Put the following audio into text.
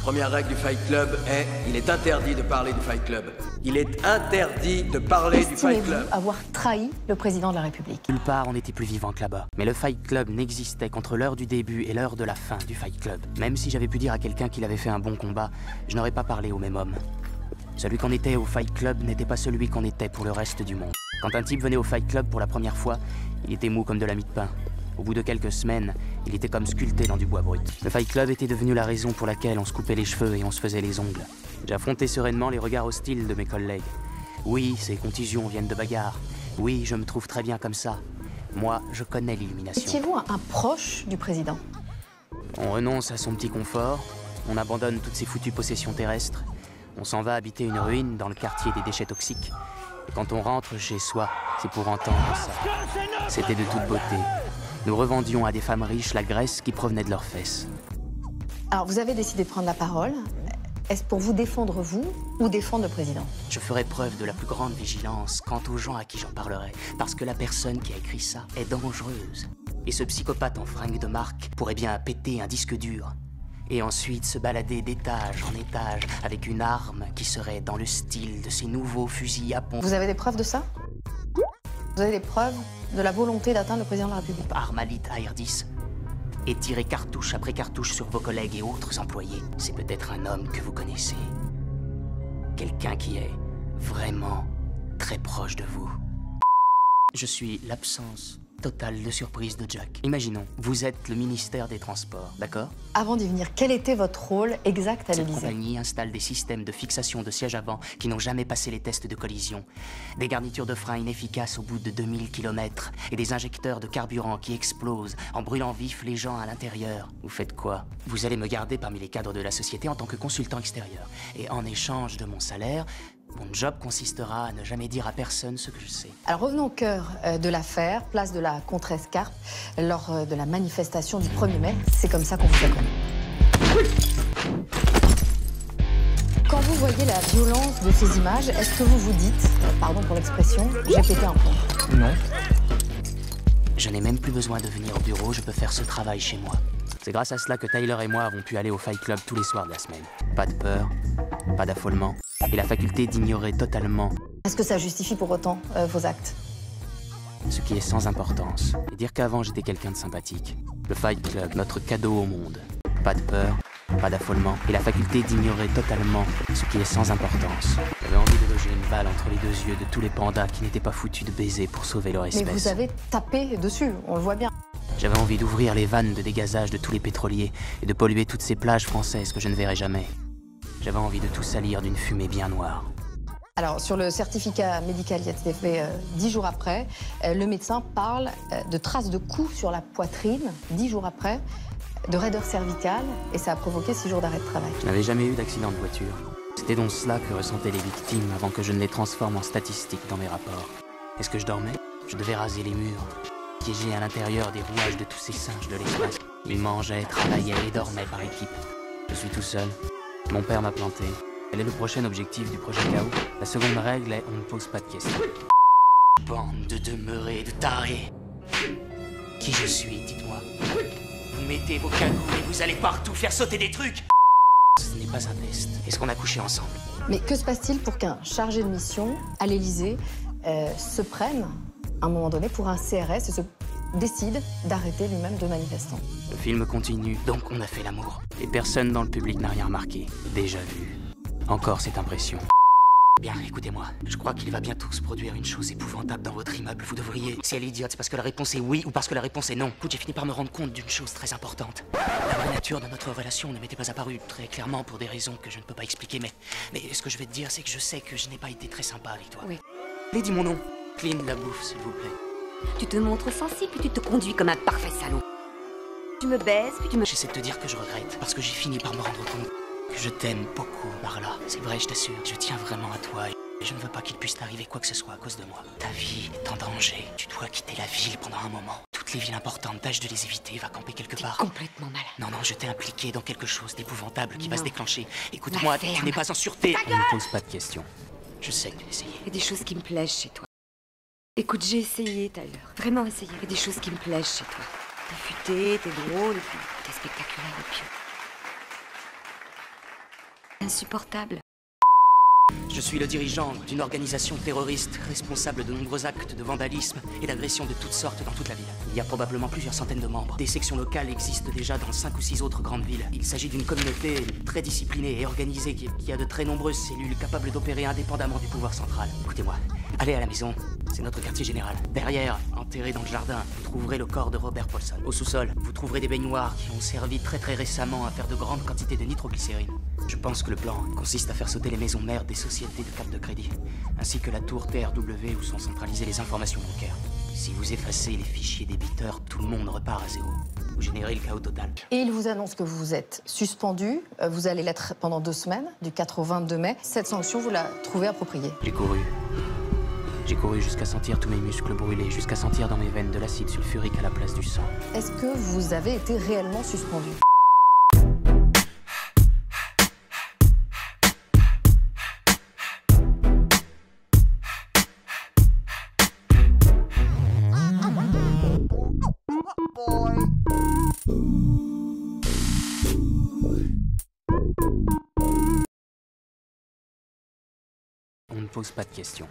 Première règle du Fight Club est, il est interdit de parler du Fight Club. Il est interdit de parler du Fight Club. Estimez-vous avoir trahi le président de la République? Nulle part on était plus vivant que là-bas. Mais le Fight Club n'existait qu'entre l'heure du début et l'heure de la fin du Fight Club. Même si j'avais pu dire à quelqu'un qu'il avait fait un bon combat, je n'aurais pas parlé au même homme. Celui qu'on était au Fight Club n'était pas celui qu'on était pour le reste du monde. Quand un type venait au Fight Club pour la première fois, il était mou comme de la mie de pain. Au bout de quelques semaines, il était comme sculpté dans du bois brut. Le Fight Club était devenu la raison pour laquelle on se coupait les cheveux et on se faisait les ongles. J'affrontais sereinement les regards hostiles de mes collègues. Oui, ces contusions viennent de bagarres. Oui, je me trouve très bien comme ça. Moi, je connais l'illumination. Étiez-vous un proche du président? On renonce à son petit confort, on abandonne toutes ses foutues possessions terrestres, on s'en va habiter une ruine dans le quartier des déchets toxiques. Et quand on rentre chez soi, c'est pour entendre ça. C'était de toute beauté. Nous revendions à des femmes riches la graisse qui provenait de leurs fesses. Alors, vous avez décidé de prendre la parole. Est-ce pour vous défendre vous ou défendre le président? Je ferai preuve de la plus grande vigilance quant aux gens à qui j'en parlerai, parce que la personne qui a écrit ça est dangereuse. Et ce psychopathe en fringue de marque pourrait bien péter un disque dur. Et ensuite se balader d'étage en étage avec une arme qui serait dans le style de ces nouveaux fusils à pompe. Vous avez des preuves de ça? Vous avez des preuves de la volonté d'atteindre le président de la République? Armalite AR-10 et tirer cartouche après cartouche sur vos collègues et autres employés. C'est peut-être un homme que vous connaissez. Quelqu'un qui est vraiment très proche de vous. Je suis l'absence totale de surprise de Jack. Imaginons, vous êtes le ministère des Transports, d'accord? Avant d'y venir, quel était votre rôle exact à Cette l'Élysée? compagnie installe des systèmes de fixation de sièges avant qui n'ont jamais passé les tests de collision, des garnitures de frein inefficaces au bout de 2000 km et des injecteurs de carburant qui explosent en brûlant vif les gens à l'intérieur. Vous faites quoi? Vous allez me garder parmi les cadres de la société en tant que consultant extérieur. Et en échange de mon salaire, mon job consistera à ne jamais dire à personne ce que je sais. Alors revenons au cœur de l'affaire, place de la Contrescarpe, lors de la manifestation du 1er mai. C'est comme ça qu'on vous a connu. Quand vous voyez la violence de ces images, est-ce que vous vous dites, pardon pour l'expression, j'ai pété un plomb? Non. Je n'ai même plus besoin de venir au bureau, je peux faire ce travail chez moi. C'est grâce à cela que Tyler et moi avons pu aller au Fight Club tous les soirs de la semaine. Pas de peur, pas d'affolement, et la faculté d'ignorer totalement Est-ce que ça justifie pour autant vos actes? ce qui est sans importance. Et dire qu'avant j'étais quelqu'un de sympathique. Le Fight Club, notre cadeau au monde. Pas de peur, pas d'affolement, et la faculté d'ignorer totalement ce qui est sans importance. J'avais envie de loger une balle entre les deux yeux de tous les pandas qui n'étaient pas foutus de baiser pour sauver leur espèce. Mais vous avez tapé dessus, on le voit bien. J'avais envie d'ouvrir les vannes de dégazage de tous les pétroliers et de polluer toutes ces plages françaises que je ne verrai jamais. J'avais envie de tout salir d'une fumée bien noire. Alors, sur le certificat médical qui a été fait 10 jours après, le médecin parle de traces de coups sur la poitrine, 10 jours après, de raideur cervicale, et ça a provoqué 6 jours d'arrêt de travail. Je n'avais jamais eu d'accident de voiture. C'était donc cela que ressentaient les victimes avant que je ne les transforme en statistiques dans mes rapports. Est-ce que je dormais? Je devais raser les murs, piéger à l'intérieur des rouages de tous ces singes de l'espace. Ils mangeaient, travaillaient et dormaient par équipe. Je suis tout seul. Mon père m'a planté. Quel est le prochain objectif du projet Chaos? La seconde règle est on ne pose pas de questions. Bande de demeurés, de tarés. Qui je suis, dites-moi. Vous mettez vos cagoules et vous allez partout faire sauter des trucs. Ce n'est pas un test. Est-ce qu'on a couché ensemble? Mais que se passe-t-il pour qu'un chargé de mission à l'Élysée se prenne, à un moment donné, pour un CRS et se décide d'arrêter lui-même deux manifestants? Le film continue, donc on a fait l'amour. Et personne dans le public n'a rien remarqué. Déjà vu. Encore cette impression. Bien, écoutez-moi. Je crois qu'il va bientôt se produire une chose épouvantable dans votre immeuble. Vous devriez... Si elle est idiote, c'est parce que la réponse est oui ou parce que la réponse est non. Écoute, j'ai fini par me rendre compte d'une chose très importante. La vraie nature de notre relation ne m'était pas apparue très clairement pour des raisons que je ne peux pas expliquer, mais ce que je vais te dire, c'est que je sais que je n'ai pas été très sympa avec toi. Oui. Allez, dis mon nom. Clean la bouffe, s'il vous plaît. Tu te montres sensible, puis tu te conduis comme un parfait salaud. Tu me baises, puis tu me... J'essaie de te dire que je regrette, parce que j'ai fini par me rendre compte que je t'aime beaucoup, Marla. C'est vrai, je t'assure. Je tiens vraiment à toi et je ne veux pas qu'il puisse t'arriver quoi que ce soit à cause de moi. Ta vie est en danger. Tu dois quitter la ville pendant un moment. Toutes les villes importantes, tâche de les éviter. Va camper quelque part. complètement malade. Non, je t'ai impliqué dans quelque chose d'épouvantable qui va Non. se déclencher. Écoute-moi, tu n'es pas en sûreté. Ne me pose pas de questions. Je sais que tu as essayé. Il y a des choses qui me plaisent chez toi. Écoute, j'ai essayé, Tyler. Vraiment essayé. Il y a des choses qui me plaisent chez toi. T'es futé, t'es drôle, et puis t'es spectaculaire et puis... insupportable. Je suis le dirigeant d'une organisation terroriste responsable de nombreux actes de vandalisme et d'agression de toutes sortes dans toute la ville. Il y a probablement plusieurs centaines de membres. Des sections locales existent déjà dans 5 ou 6 autres grandes villes. Il s'agit d'une communauté très disciplinée et organisée qui a de très nombreuses cellules capables d'opérer indépendamment du pouvoir central. Écoutez-moi, allez à la maison, c'est notre quartier général. Derrière, enterré dans le jardin, vous trouverez le corps de Robert Paulson. Au sous-sol, vous trouverez des baignoires qui ont servi très récemment à faire de grandes quantités de nitroglycérine. Je pense que le plan consiste à faire sauter les maisons mères des sociétés de cartes de crédit, ainsi que la tour TRW où sont centralisées les informations bancaires. Si vous effacez les fichiers débiteurs, tout le monde repart à zéro. Vous générez le chaos total. Et il vous annonce que vous êtes suspendu. Vous allez l'être pendant 2 semaines, du 4 au 22 mai. Cette sanction, vous la trouvez appropriée? J'ai couru jusqu'à sentir tous mes muscles brûler, jusqu'à sentir dans mes veines de l'acide sulfurique à la place du sang. Est-ce que vous avez été réellement suspendu? On ne pose pas de questions.